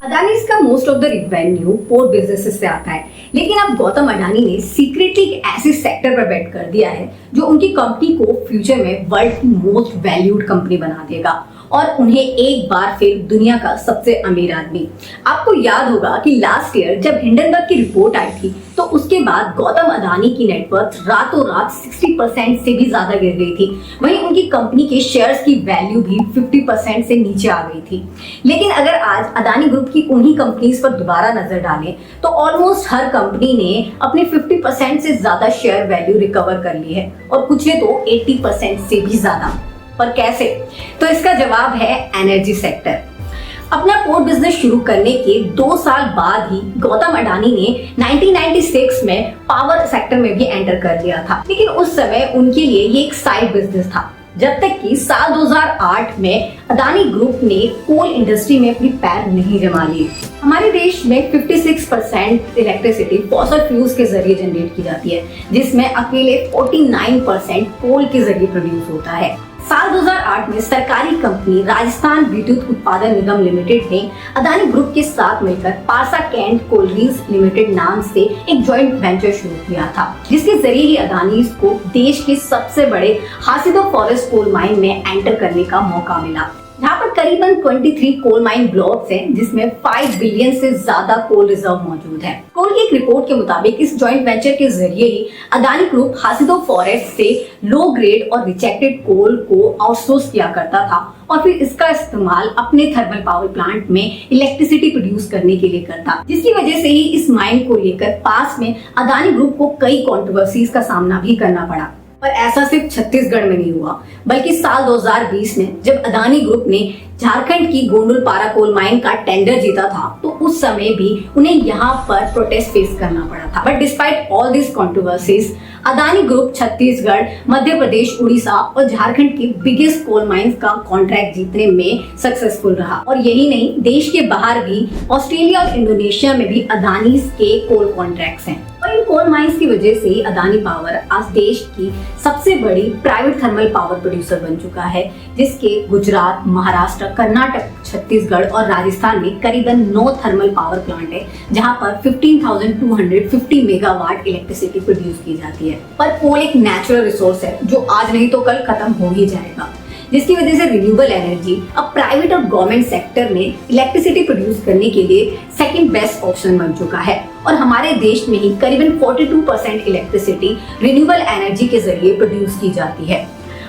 अदानी का most of the revenue port businesses से आता है, लेकिन अब गौतम अडानी ने सीक्रेटली एक ऐसे सेक्टर पर बेट कर दिया है जो उनकी कंपनी को फ्यूचर में वर्ल्ड की मोस्ट वैल्यूड कंपनी बना देगा और उन्हें एक बार फिर दुनिया का सबसे अमीर आदमी। आपको याद होगा कि लास्ट ईयर जब हिंडनबर्ग की रिपोर्ट आई थी तो उसके बाद गौतम अडानी की नेटवर्थ रातों रात 60% से भी ज्यादा गिर गई थी। वहीं उनकी कंपनी के शेयर्स की वैल्यू भी 50% से नीचे आ गई थी। लेकिन अगर आज अडानी ग्रुप की उन्हीं कंपनीज पर दोबारा नजर डालें तो ऑलमोस्ट हर कंपनी ने अपने 50% से ज्यादा शेयर वैल्यू रिकवर कर ली है और कुछ ने तो 80% से भी ज्यादा। पर कैसे? तो इसका जवाब है एनर्जी सेक्टर। अपना पोर्ट बिजनेस शुरू करने के 2 साल बाद ही गौतम अडानी ने 1996 में पावर सेक्टर में भी एंटर कर लिया था, लेकिन उस समय उनके लिए ये एक साइड बिजनेस था। जब तक कि साल 2008 में अडानी ग्रुप ने कोल इंडस्ट्री में अपनी पैर नहीं जमा ली। हमारे देश में 56% इलेक्ट्रिसिटी फॉसिल फ्यूल्स के जरिए जनरेट की जाती है, जिसमें अकेले 49% कोल के जरिए प्रोड्यूस होता है। साल 2008 में सरकारी कंपनी राजस्थान विद्युत उत्पादन निगम लिमिटेड ने अडानी ग्रुप के साथ मिलकर पारसा कैंट कोलरीज लिमिटेड नाम से एक जॉइंट वेंचर शुरू किया था, जिसके जरिए ही अडानी को देश के सबसे बड़े हासिदो फॉरेस्ट कोल माइन में एंटर करने का मौका मिला, जहाँ पर करीबन 23 कोल माइन ब्लॉक्स हैं, जिसमें 5 बिलियन से ज्यादा कोल रिजर्व मौजूद है। कोल की एक रिपोर्ट के मुताबिक इस जॉइंट वेंचर के जरिए ही अडानी ग्रुप हासिदो फॉरेस्ट से लो ग्रेड और रिजेक्टेड कोल को आउटसोर्स किया करता था और फिर इसका इस्तेमाल अपने थर्मल पावर प्लांट में इलेक्ट्रिसिटी प्रोड्यूस करने के लिए करता, जिसकी वजह से ही इस माइन को लेकर पास में अडानी ग्रुप को कई कंट्रोवर्सीज का सामना भी करना पड़ा। पर ऐसा सिर्फ छत्तीसगढ़ में नहीं हुआ, बल्कि साल 2020 में जब अडानी ग्रुप ने झारखंड की गोंडुलपारा कोल माइन का टेंडर जीता था तो उस समय भी उन्हें यहाँ पर प्रोटेस्ट फेस करना पड़ा था। But despite all this controversies, Adani group Chhattisgarh, Madhya Pradesh, Orissa और झारखंड के बिगेस्ट कोल माइंस का कॉन्ट्रैक्ट जीतने में सक्सेसफुल रहा। और यही नहीं, देश के बाहर भी ऑस्ट्रेलिया और इंडोनेशिया में भी अडानी के कोल कॉन्ट्रैक्ट्स हैं। और इन कोल माइंस की वजह से ही अडानी पावर आज देश की सबसे बड़ी प्राइवेट थर्मल पावर प्रोड्यूसर बन चुका है, जिसके गुजरात, महाराष्ट्र, कर्नाटक, छत्तीसगढ़ और राजस्थान में करीबन 9 थर्मल पावर प्लांट है, जहां पर 15,250 मेगावाट इलेक्ट्रिसिटी प्रोड्यूस की जाती है। पर कोल एक नेचुरल रिसोर्स है जो आज नहीं तो कल खत्म हो ही जाएगा, जिसकी वजह से रिन्यूएबल एनर्जी अब प्राइवेट और गवर्नमेंट सेक्टर में इलेक्ट्रिसिटी प्रोड्यूस करने के लिए सेकंड बेस्ट ऑप्शन बन चुका है। और हमारे देश में ही करीबन 42% इलेक्ट्रिसिटी रिन्यूएबल एनर्जी के जरिए प्रोड्यूस की जाती है।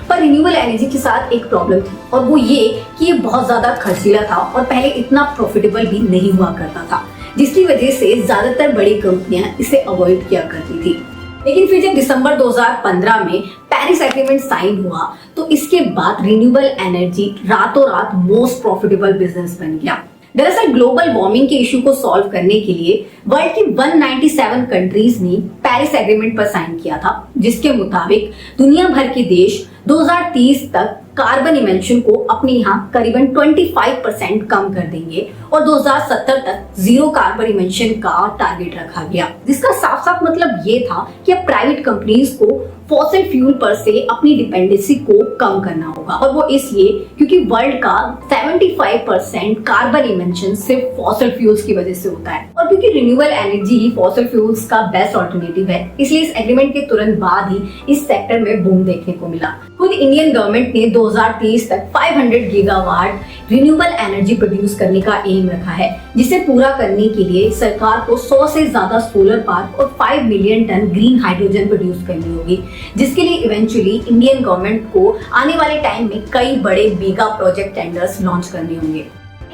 पर रिन्यूएबल एनर्जी के साथ एक प्रॉब्लम थी, और वो ये कि ये बहुत ज्यादा खर्चीला था और पहले इतना प्रॉफिटेबल भी नहीं हुआ करता था, जिसकी वजह से ज्यादातर बड़ी कंपनियां इसे अवॉइड किया करती थी। लेकिन फिर जब दिसंबर 2015 में पेरिस एग्रीमेंट साइन हुआ तो इसके बाद रिन्यूएबल एनर्जी रातों रात मोस्ट प्रॉफिटेबल बिजनेस बन गया। दरअसल ग्लोबल वार्मिंग के इशू को सॉल्व करने के लिए वर्ल्ड की 197 कंट्रीज ने पेरिस एग्रीमेंट पर साइन किया था, जिसके मुताबिक दुनिया भर के देश 2030 तक कार्बन इमिशन को अपने यहाँ करीबन 25% कम कर देंगे और 2070 तक जीरो कार्बन इमिशन का टारगेट रखा गया, जिसका साफ साफ मतलब ये था कि अब प्राइवेट कंपनीज को फॉसिल फ्यूल पर से अपनी डिपेंडेंसी को कम करना होगा। और वो इसलिए क्योंकि वर्ल्ड का 75% कार्बन इमिशन सिर्फ फॉसिल फ्यूल्स की वजह से होता है, और क्योंकि रिन्यूएबल एनर्जी ही फॉसिल फ्यूल्स का बेस्ट ऑल्टरनेटिव है, इसलिए इस एग्रीमेंट के तुरंत बाद ही इस सेक्टर में बूम देखने को मिला। खुद इंडियन गवर्नमेंट ने 2030 तक 500 गीगावाट रिन्यूएबल एनर्जी प्रोड्यूस करने का एम रखा है, जिसे पूरा करने के लिए सरकार को 100 से ज्यादा सोलर पार्क और 5 million tonne green hydrogen produce करनी होगी, जिसके लिए इवेंचुअली इंडियन गवर्नमेंट को आने वाले टाइम में कई बड़े मेगा प्रोजेक्ट टेंडर्स लॉन्च करने होंगे।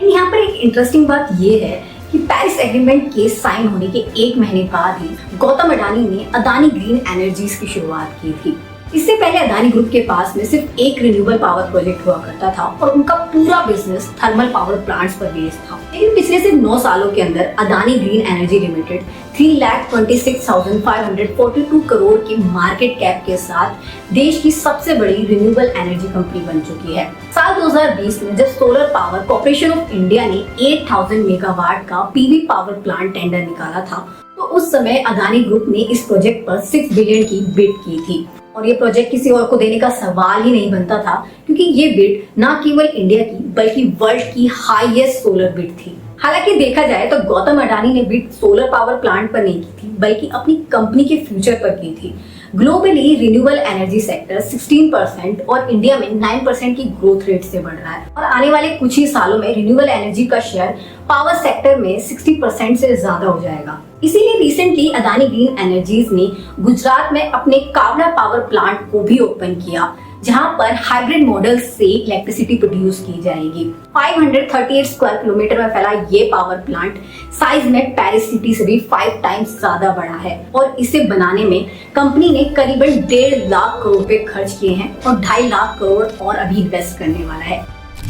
यहाँ पर एक इंटरेस्टिंग बात ये है कि पेरिस एग्रीमेंट के साइन होने के 1 महीने बाद ही गौतम अडानी ने अडानी ग्रीन एनर्जीज की शुरुआत की थी। इससे पहले अडानी ग्रुप के पास में सिर्फ एक रिन्यूएबल पावर प्रोजेक्ट हुआ करता था और उनका पूरा बिजनेस थर्मल पावर प्लांट्स पर बेस्ड था। लेकिन पिछले सिर्फ 9 सालों के अंदर Adani green energy limited 3,26,542 crore की मार्केट कैप के साथ देश की सबसे बड़ी रिन्यूएबल एनर्जी कंपनी बन चुकी है। साल 2020 में जब solar power corporation of India ने 8,000 मेगावाट का पीवी पावर प्लांट टेंडर निकाला था, तो उस समय अडानी ग्रुप ने इस प्रोजेक्ट पर 6 बिलियन की बिड की थी। और ये प्रोजेक्ट किसी और को देने का सवाल ही नहीं बनता था, क्योंकि ये बिड न केवल इंडिया की बल्कि वर्ल्ड की हाईएस्ट सोलर बिड थी। हालांकि देखा जाए तो गौतम अडानी ने बिड सोलर पावर प्लांट पर नहीं की थी, बल्कि अपनी कंपनी के फ्यूचर पर की थी। ग्लोबली रिन्यूएबल एनर्जी सेक्टर 16% और इंडिया में 9% की ग्रोथ रेट से बढ़ रहा है और आने वाले कुछ ही सालों में रिन्यूएबल एनर्जी का शेयर पावर सेक्टर में 60% से ज्यादा हो जाएगा। इसीलिए रिसेंटली अदानी ग्रीन एनर्जीज ने गुजरात में अपने कावड़ा पावर प्लांट को भी ओपन किया, जहां पर हाइब्रिड मॉडल से इलेक्ट्रिसिटी प्रोड्यूस की जाएगी। 538 स्क्वायर किलोमीटर में फैला ये पावर प्लांट साइज में पेरिस सिटी से भी 5 टाइम्स ज्यादा बड़ा है और इसे बनाने में कंपनी ने करीबन 1.5 लाख करोड़ रुपए खर्च किए हैं और 2.5 लाख करोड़ और अभी इन्वेस्ट करने वाला है।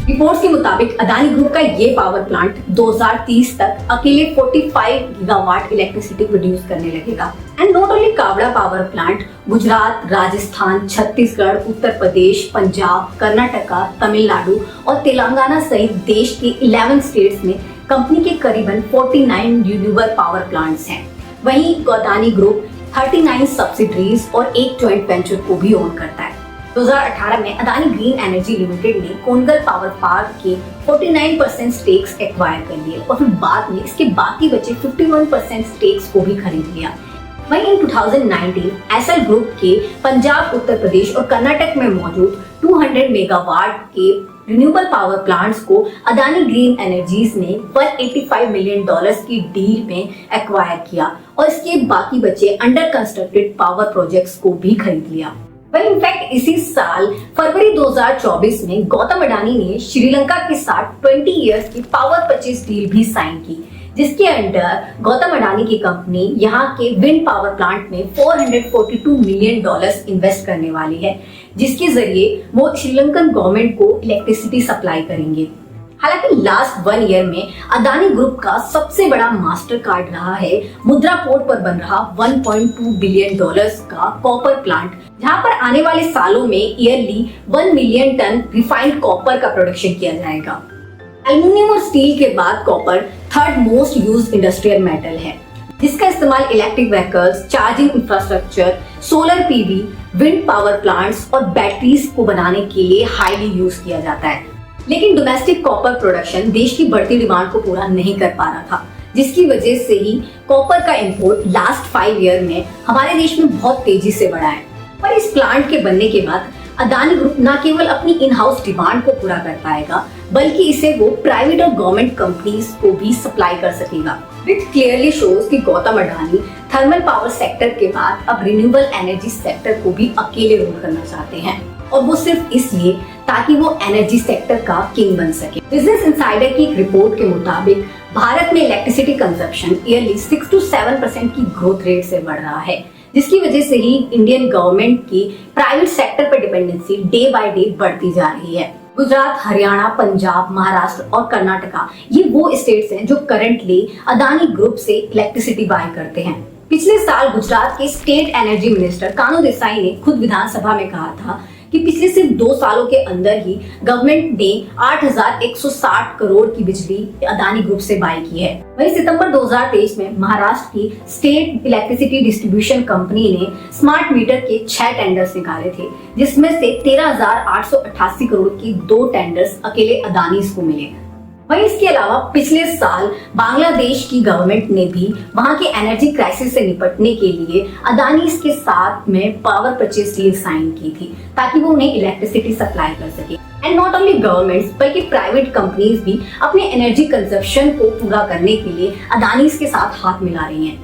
रिपोर्ट्स के मुताबिक अदानी ग्रुप का ये पावर प्लांट 2030 तक अकेले 45 गीगावाट इलेक्ट्रिसिटी प्रोड्यूस करने लगेगा। And not only Kawada power plant, Gujarat, Rajasthan, Chhattisgarh, Uttar Pradesh, Punjab, Karnataka, Tamil Nadu और तेलंगाना सहित देश के 11 स्टेट्स में कंपनी के करीबन 49 रिन्यूएबल पावर प्लांट्स हैं। वहीं अदानी ग्रुप 39 सब्सिडरीज और एक ज्वाइंट वेंचर को भी ओन करता है। 2018 में अदानी ग्रीन एनर्जी लिमिटेड ने कोनगल पावर पार्क के 49% स्टेक्स एक्वायर कर लिए और फिर बाद में इसके बाकी बचे 51% स्टेक्स को भी खरीद लिया। वहीं इन 2019 एसएल ग्रुप के पंजाब, उत्तर प्रदेश और कर्नाटक में मौजूद 200 मेगावाट के रिन्यूएबल पावर प्लांट्स को अदानी ग्रीन एनर्जीज ने $185 मिलियन की डील में एक्वायर किया और इसके बाकी बचे अंडर कंस्ट्रक्टेड पावर प्रोजेक्ट्स को भी खरीद लिया। वहीं इनफैक्ट इसी साल फरवरी 2024 में गौतम अडानी ने श्रीलंका के साथ 20 इयर्स की पावर परचेज डील भी साइन की, जिसके अंडर गौतम अडानी की कंपनी यहाँ के विंड पावर प्लांट में $442 मिलियन इन्वेस्ट करने वाली है, जिसके जरिए वो श्रीलंकन गवर्नमेंट को इलेक्ट्रिसिटी सप्लाई करेंगे। हालांकि लास्ट 1 ईयर में अदानी ग्रुप का सबसे बड़ा मास्टर कार्ड रहा है मुद्रा पोर्ट पर बन रहा $1.2 बिलियन का कॉपर प्लांट, जहां पर आने वाले सालों में yearly 1 million tonne refined copper का प्रोडक्शन किया जाएगा। एल्युमिनियम और स्टील के बाद copper third most used industrial metal है, जिसका इस्तेमाल electric vehicles, charging infrastructure, solar PV, wind power plants और बैटरीज को बनाने के लिए हाईली यूज किया जाता है। लेकिन डोमेस्टिक कॉपर प्रोडक्शन देश की बढ़ती डिमांड को पूरा नहीं कर पा रहा था, जिसकी वजह से ही कॉपर का इंपोर्ट लास्ट 5 ईयर में हमारे देश में बहुत तेजी से बढ़ा है। पर इस प्लांट के बनने के बाद अदानी ग्रुप न केवल अपनी इन हाउस डिमांड को पूरा कर पाएगा, बल्कि इसे वो प्राइवेट और गवर्नमेंट कंपनीज को भी सप्लाई कर सकेगा। विच क्लियरली शोज कि Gautam Adani thermal power sector के बाद अब रिन्यूएबल एनर्जी सेक्टर को भी अकेले रूल करना चाहते हैं, और वो सिर्फ इसलिए ताकि वो एनर्जी सेक्टर का किंग बन सके। बिजनेस इनसाइडर की एक रिपोर्ट के मुताबिक भारत में इलेक्ट्रिसिटी कंजप्शन ईयरली 6 to 7% की ग्रोथ रेट से बढ़ रहा है, जिसकी वजह से ही इंडियन गवर्नमेंट की प्राइवेट सेक्टर पर डिपेंडेंसी डे बाय डे बढ़ती जा रही है। गुजरात, हरियाणा, पंजाब, महाराष्ट्र और कर्नाटका ये वो स्टेट्स हैं जो करंटली अदानी ग्रुप से इलेक्ट्रिसिटी बाय करते हैं। पिछले साल गुजरात के स्टेट एनर्जी मिनिस्टर कानू देसाई ने खुद विधानसभा में कहा था कि पिछले सिर्फ 2 सालों के अंदर ही गवर्नमेंट ने 8,160 करोड़ की बिजली अदानी ग्रुप से बाय की है। वहीं सितंबर 2023 में महाराष्ट्र की स्टेट इलेक्ट्रिसिटी डिस्ट्रीब्यूशन कंपनी ने स्मार्ट मीटर के 6 टेंडर्स निकाले थे, जिसमें से 13,888 करोड़ की 2 टेंडर्स अकेले अदानी को मिले। वहीं इसके अलावा पिछले साल बांग्लादेश की गवर्नमेंट ने भी वहां के एनर्जी क्राइसिस से निपटने के लिए अदानी के साथ में पावर परचेज डील साइन की थी, ताकि वो उन्हें इलेक्ट्रिसिटी सप्लाई कर सके। एंड नॉट ओनली गवर्नमेंट्स बल्कि प्राइवेट कंपनीज भी अपने एनर्जी कंजप्शन को पूरा करने के लिए अदानी के साथ हाथ मिला रही हैं।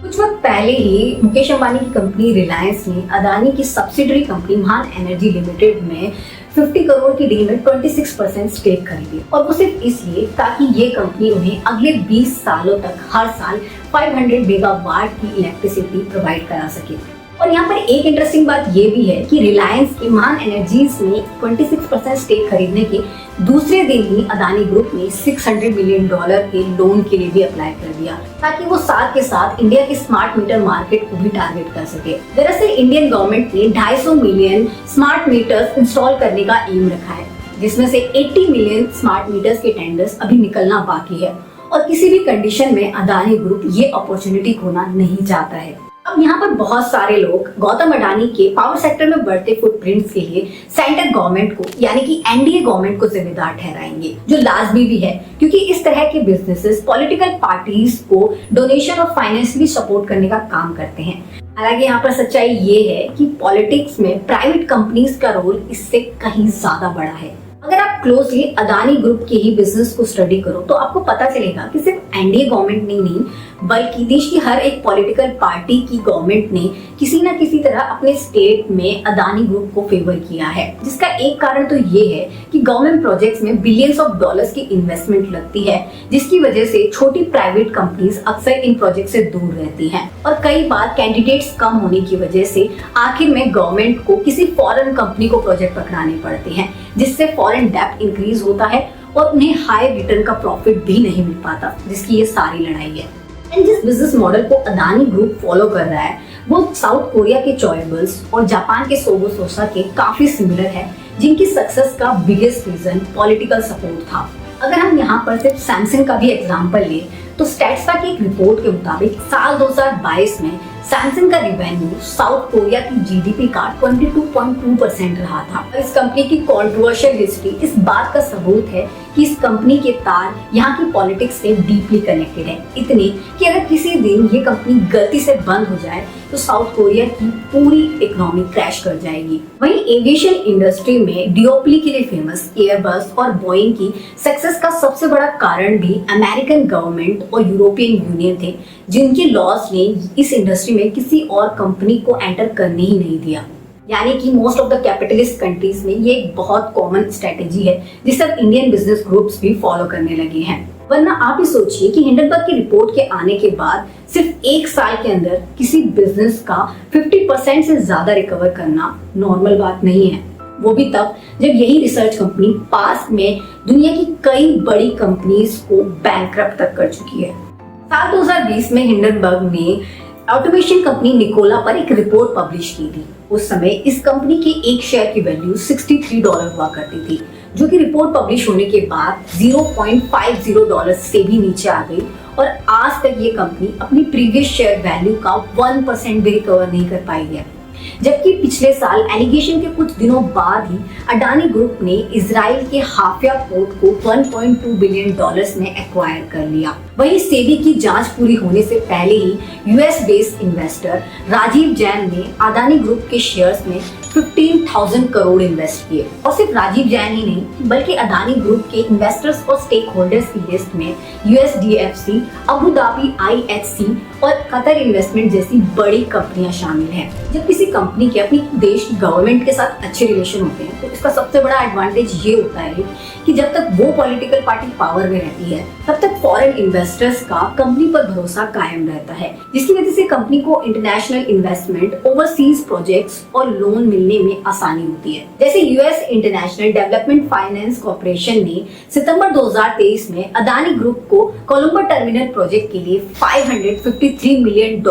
कुछ वक्त पहले ही मुकेश अंबानी की कंपनी रिलायंस ने अदानी की सब्सिडरी कंपनी महान एनर्जी लिमिटेड में 50 करोड़ की डील में 26% स्टेक खरीदी, और वो सिर्फ इसलिए ताकि ये कंपनी उन्हें अगले 20 सालों तक हर साल 500 मेगावाट की इलेक्ट्रिसिटी प्रोवाइड करा सके। और यहाँ पर एक इंटरेस्टिंग बात ये भी है कि रिलायंस की महान एनर्जीज ने 26% स्टेक खरीदने के दूसरे दिन ही अदानी ग्रुप ने $600 मिलियन के लोन के लिए भी अप्लाई कर दिया, ताकि वो साथ के साथ इंडिया के स्मार्ट मीटर मार्केट को भी टारगेट कर सके। दरअसल इंडियन गवर्नमेंट ने 250 मिलियन स्मार्ट मीटर्स इंस्टॉल करने का एम रखा है, जिसमें से 80 मिलियन स्मार्ट मीटर्स के टेंडर्स अभी निकलना बाकी है, और किसी भी कंडीशन में अदानी ग्रुप ये अपॉर्चुनिटी खोना नहीं चाहता है। अब यहाँ पर बहुत सारे लोग गौतम अडानी के पावर सेक्टर में बढ़ते फुटप्रिंट्स के लिए सेंट्रल गवर्नमेंट को यानी कि एनडीए गवर्नमेंट को जिम्मेदार ठहराएंगे, जो लाजमी भी है क्योंकि इस तरह के बिजनेसेस पॉलिटिकल पार्टीज को डोनेशन और फाइनेंशियली सपोर्ट करने का काम करते हैं। हालांकि यहाँ पर सच्चाई ये है कि पॉलिटिक्स में प्राइवेट कंपनीज का रोल इससे कहीं ज्यादा बड़ा है। अगर आप क्लोजली अदानी ग्रुप के ही बिजनेस को स्टडी करो तो आपको पता चलेगा कि सिर्फ एनडीए गवर्नमेंट ने नहीं बल्कि देश की हर एक पॉलिटिकल पार्टी की गवर्नमेंट ने किसी न किसी तरह अपने स्टेट में अदानी ग्रुप को फेवर किया है, जिसका एक कारण तो ये है कि गवर्नमेंट प्रोजेक्ट्स में बिलियंस ऑफ डॉलर्स की इन्वेस्टमेंट लगती है, जिसकी वजह से छोटी प्राइवेट कंपनीज अक्सर इन प्रोजेक्ट से दूर रहती हैं और कई बार कैंडिडेट्स कम होने की वजह से आखिर में गवर्नमेंट को किसी फॉरेन कंपनी को प्रोजेक्ट पकड़ाने पड़ते हैं, जिससे फॉरेन डेब्ट इंक्रीज होता है और उन्हें हाई रिटर्न का प्रॉफिट भी नहीं मिल पाता, जिसकी ये सारी लड़ाई है। एंड जिस बिजनेस मॉडल को अदानी ग्रुप फॉलो कर रहा है वो साउथ कोरिया के चॉयबल्स और जापान के सोगो सोसा के काफी सिमिलर है, जिनकी सक्सेस का बिगेस्ट रीजन पॉलिटिकल सपोर्ट था। अगर हम यहाँ पर सिर्फ सैमसंग का भी एग्जांपल लें तो स्टैट्सटा की एक रिपोर्ट के मुताबिक साल 2022 में सैमसंग का रिवेन्यू साउथ कोरिया की जीडीपी का 22.2% रहा था। इस कंपनी की कंट्रोवर्शियल हिस्ट्री इस बात का सबूत है कि इस कंपनी के तार यहाँ की पॉलिटिक्स से डीपली कनेक्टेड है, इतने कि अगर किसी दिन ये कंपनी गलती से बंद हो जाए तो साउथ कोरिया की पूरी इकोनॉमी क्रैश कर जाएगी। वहीं एविएशन इंडस्ट्री में डिओपली के लिए फेमस एयरबस और बोइंग की सक्सेस का सबसे बड़ा कारण भी अमेरिकन गवर्नमेंट और यूरोपियन यूनियन थे, जिनके लॉज ने इस इंडस्ट्री में किसी और कंपनी को एंटर करने ही नहीं दिया। यानी कि most of the capitalist countries में ये एक बहुत कॉमन स्ट्रेटेजी है जिसे अब इंडियन बिजनेस ग्रुप्स भी फॉलो करने लगे हैं। वरना आप ही सोचिए कि हिंडनबर्ग की रिपोर्ट के आने के बाद सिर्फ एक साल के अंदर किसी बिजनेस का 50% से ज्यादा रिकवर करना नॉर्मल बात नहीं है, वो भी तब जब यही रिसर्च कंपनी पास में दुनिया की कई बड़ी कंपनीज को बैंकरप्ट तक कर चुकी है। साल 2020 में हिंडनबर्ग ने ऑटोमेशन कंपनी निकोला पर एक रिपोर्ट पब्लिश की थी। उस समय इस कंपनी के एक शेयर की वैल्यू $63 हुआ करती थी, जो कि रिपोर्ट पब्लिश होने के बाद $0.50 से भी नीचे आ गई और आज तक ये कंपनी अपनी प्रीवियस शेयर वैल्यू का 1% भी रिकवर नहीं कर पाई है। जबकि पिछले साल एलिगेशन के कुछ दिनों बाद ही अडानी ग्रुप ने इजराइल के हाफिया पोर्ट को $1.2 बिलियन में एक्वायर कर लिया। वहीं सेबी की जांच पूरी होने से पहले ही US based investor Rajiv Jain ने अडानी ग्रुप के शेयर्स में 15,000 करोड़ इन्वेस्ट किए। और सिर्फ राजीव जैन ही नहीं बल्कि अडानी ग्रुप के इन्वेस्टर्स और स्टेक होल्डर्स की लिस्ट में यूएसडीएफसी, अबू धाबी आईएचसी और कतर इन्वेस्टमेंट जैसी बड़ी कंपनियां शामिल हैं। जब किसी कंपनी के अपनी देश की गवर्नमेंट के साथ अच्छे रिलेशन होते हैं तो इसका सबसे बड़ा एडवांटेज ये होता है कि जब तक वो पॉलिटिकल पार्टी पावर में रहती है तब तक फॉरेन इन्वेस्टर्स का कंपनी पर भरोसा कायम रहता है, जिसकी वजह से कंपनी को इंटरनेशनल इन्वेस्टमेंट, ओवरसीज प्रोजेक्ट्स और लोन मिलने में आसानी होती है। जैसे US international development finance corporation ने सितंबर 2023 में अडानी ग्रुप को कोलंबो टर्मिनल प्रोजेक्ट के लिए $553 मिलियन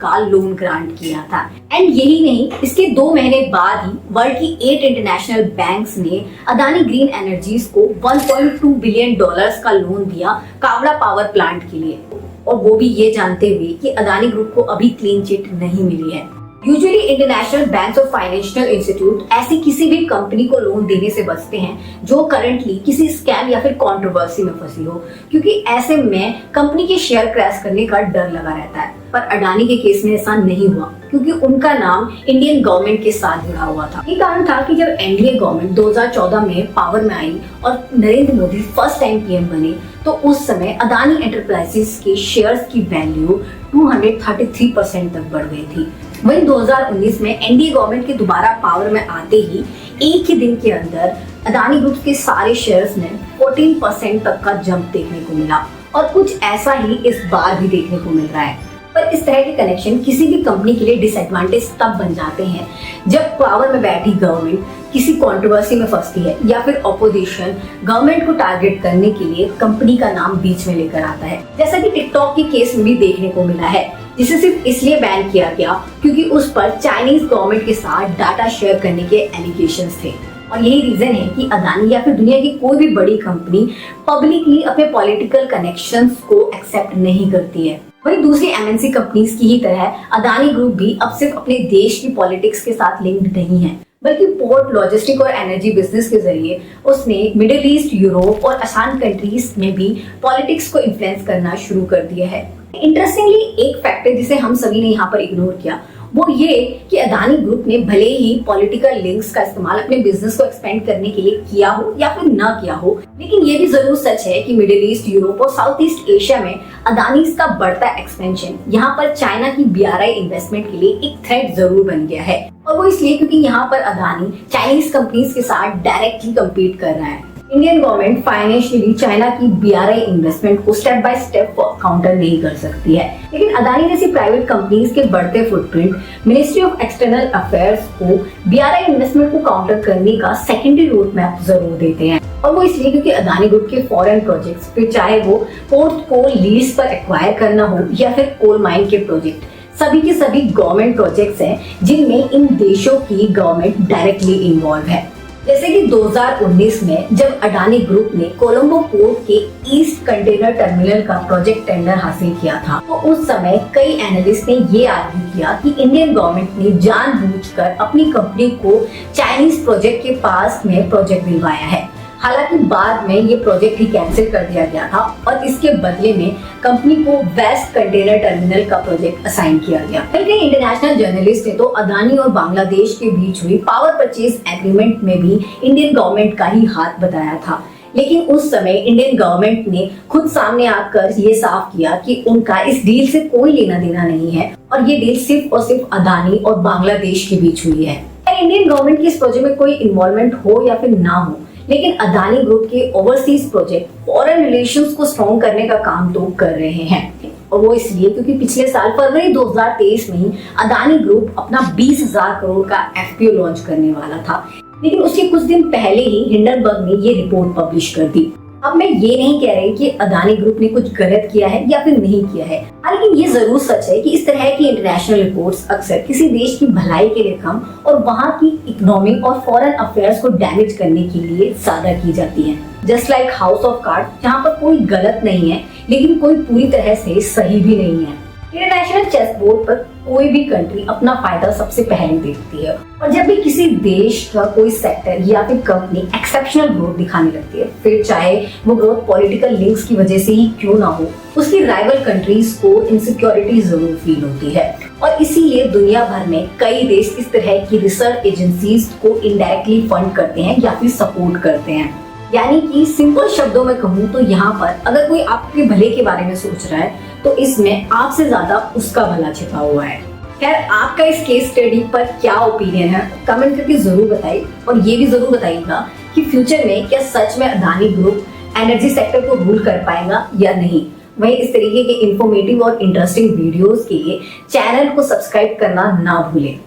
का लोन ग्रांट किया था। एंड यही नहीं, इसके 2 महीने बाद ही वर्ल्ड की 8 इंटरनेशनल बैंक्स ने अडानी ग्रीन एनर्जीज को $1.2 बिलियन का लोन दिया कावड़ा पावर प्लांट के लिए, और वो भी ये जानते हुए कि अडानी ग्रुप को अभी क्लीन चिट नहीं मिली है। यूजुअली इंटरनेशनल बैंक्स और फाइनेंशियल इंस्टीट्यूट ऐसी किसी भी कंपनी को लोन देने से बचते हैं जो करंटली किसी स्कैम या फिर कंट्रोवर्सी में फंसी हो, क्योंकि ऐसे में कंपनी के शेयर क्रैश करने का डर लगा रहता है। पर अडानी के केस में ऐसा नहीं हुआ क्योंकि उनका नाम इंडियन गवर्नमेंट के साथ जुड़ा हुआ था। ये कारण था कि जब एनडीए गवर्नमेंट 2014 में पावर में आई और Narendra Modi first time PM बने तो उस समय अडानी एंटरप्राइजेस के शेयर्स की वैल्यू 233% तक बढ़ गई थी। वहीं 2019 में एनडीए गवर्नमेंट के दोबारा पावर में आते ही एक ही दिन के अंदर अडानी ग्रुप के सारे शेयर्स में 14% तक का जंप देखने को मिला, और कुछ ऐसा ही इस बार भी देखने को मिल रहा है। पर इस तरह के कनेक्शन किसी भी कंपनी के लिए डिसएडवांटेज तब बन जाते हैं जब पावर में बैठी गवर्नमेंट किसी कंट्रोवर्सी में फंसती है या फिर ऑपोजिशन गवर्नमेंट को टारगेट करने के लिए कंपनी का नाम बीच में लेकर आता है, जैसा कि टिकटॉक के केस में भी देखने को मिला है, जिसे सिर्फ इसलिए बैन किया गया क्योंकि उस पर चाइनीज गवर्नमेंट के साथ डाटा शेयर करने के एलिगेशंस थे। और यही रीजन है कि अडानी या फिर दुनिया की कोई भी बड़ी कंपनी पब्लिकली अपने पॉलिटिकल कनेक्शंस को एक्सेप्ट नहीं करती है। वहीं दूसरी एमएनसी कंपनीज की ही तरह अदानी ग्रुप भी अब सिर्फ अपने देश की पॉलिटिक्स के साथ लिंक्ड नहीं है, बल्कि पोर्ट, लॉजिस्टिक और एनर्जी बिजनेस के जरिए उसने मिडिल ईस्ट, यूरोप और आसान कंट्रीज में भी पॉलिटिक्स को इन्फ्लुएंस करना शुरू कर दिया है। इंटरेस्टिंगली एक फैक्टर जिसे हम सभी ने यहाँ पर इग्नोर किया वो ये कि अदानी ग्रुप ने भले ही पॉलिटिकल लिंक्स का इस्तेमाल अपने बिजनेस को एक्सपेंड करने के लिए किया हो या फिर ना किया हो, लेकिन ये भी जरूर सच है कि मिडिल ईस्ट, यूरोप और साउथ ईस्ट एशिया में अदानी का बढ़ता एक्सपेंशन यहाँ पर चाइना की BRI इन्वेस्टमेंट के लिए एक थ्रेट जरूर बन गया है। और वो इसलिए क्योंकि यहाँ पर अदानी चाइनीज कंपनीज के साथ डायरेक्टली कम्पीट कर रहा है। इंडियन गवर्नमेंट फाइनेंशियली चाइना की BRI इन्वेस्टमेंट को स्टेप बाय स्टेप काउंटर नहीं कर सकती है, लेकिन अदानी जैसी प्राइवेट कंपनीज के बढ़ते footprint ministry of external affairs को BRI इन्वेस्टमेंट को काउंटर करने का सेकेंडरी रोड मैप जरूर देते हैं। और वो इसलिए क्योंकि अदानी ग्रुप के फॉरेन प्रोजेक्ट्स, फिर चाहे वो पोर्ट को लीज पर एक्वायर करना हो या फिर कोल माइन के प्रोजेक्ट, सभी के सभी गवर्नमेंट प्रोजेक्ट्स हैं जिनमें इन देशों की गवर्नमेंट डायरेक्टली इन्वॉल्व है। जैसे कि 2019 में जब अडानी ग्रुप ने कोलंबो पोर्ट के ईस्ट कंटेनर टर्मिनल का प्रोजेक्ट टेंडर हासिल किया था, तो उस समय कई एनालिस्ट ने ये आर्ग्यू किया कि इंडियन गवर्नमेंट ने जानबूझकर अपनी कंपनी को चाइनीज प्रोजेक्ट के पास में प्रोजेक्ट दिलवाया है। हालांकि बाद में ये प्रोजेक्ट ही कैंसिल कर दिया गया था और इसके बदले में कंपनी को वेस्ट कंटेनर टर्मिनल का प्रोजेक्ट असाइन किया गया। कई इंटरनेशनल जर्नलिस्ट ने तो अदानी और बांग्लादेश के बीच हुई पावर परचेज एग्रीमेंट में भी इंडियन गवर्नमेंट का ही हाथ बताया था, लेकिन उस समय इंडियन गवर्नमेंट ने खुद सामने आकर ये साफ किया कि उनका इस डील से कोई लेना देना नहीं है और ये डील सिर्फ और सिर्फ अदानी और बांग्लादेश के बीच हुई है। इंडियन गवर्नमेंट की इस प्रोजेक्ट में कोई इन्वॉल्वमेंट हो या फिर ना हो, लेकिन अदानी ग्रुप के ओवरसीज प्रोजेक्ट फॉरेन रिलेशंस को स्ट्रॉन्ग करने का काम तो कर रहे हैं। और वो इसलिए क्योंकि पिछले साल फरवरी 2023 में ही अदानी ग्रुप अपना 20,000 करोड़ का FPO लॉन्च करने वाला था, लेकिन उसके कुछ दिन पहले ही हिंडनबर्ग ने ये रिपोर्ट पब्लिश कर दी। अब मैं ये नहीं कह रही कि अदानी ग्रुप ने कुछ गलत किया है या फिर नहीं किया है, लेकिन ये जरूर सच है कि इस तरह की इंटरनेशनल रिपोर्ट्स अक्सर किसी देश की भलाई के लिए कम और वहाँ की इकोनॉमी और फॉरेन अफेयर्स को डैमेज करने के लिए ज्यादा की जाती है। Just like house of card, जहाँ पर कोई गलत नहीं है लेकिन कोई पूरी तरह से सही भी नहीं है। इंटरनेशनल चेस बोर्ड पर कोई भी कंट्री अपना फायदा सबसे पहले देखती है और जब भी किसी देश का कोई सेक्टर या फिर कंपनी एक्सेप्शनल ग्रोथ दिखाने लगती है, फिर चाहे वो ग्रोथ पॉलिटिकल लिंक्स की वजह से ही क्यों ना हो, उसकी राइवल कंट्रीज को इनसिक्योरिटी जरूर फील होती है। और इसीलिए दुनिया भर में कई देश इस तरह की रिसर्च एजेंसीज को इनडायरेक्टली फंड करते हैं या फिर सपोर्ट करते हैं। यानी कि सिंपल शब्दों में कहूँ तो यहाँ पर अगर कोई आपके भले के बारे में सोच रहा है तो इसमें आपसे ज्यादा उसका भला छिपा हुआ है। खैर, आपका इस केस स्टडी पर क्या ओपिनियन है कमेंट करके जरूर बताइए और ये भी जरूर बताइएगा कि फ्यूचर में क्या सच में अदानी ग्रुप एनर्जी सेक्टर को रूल कर पाएगा या नहीं। वहीं इस तरीके के इंफॉर्मेटिव और इंटरेस्टिंग वीडियोस के लिए चैनल को सब्सक्राइब करना ना भूलें।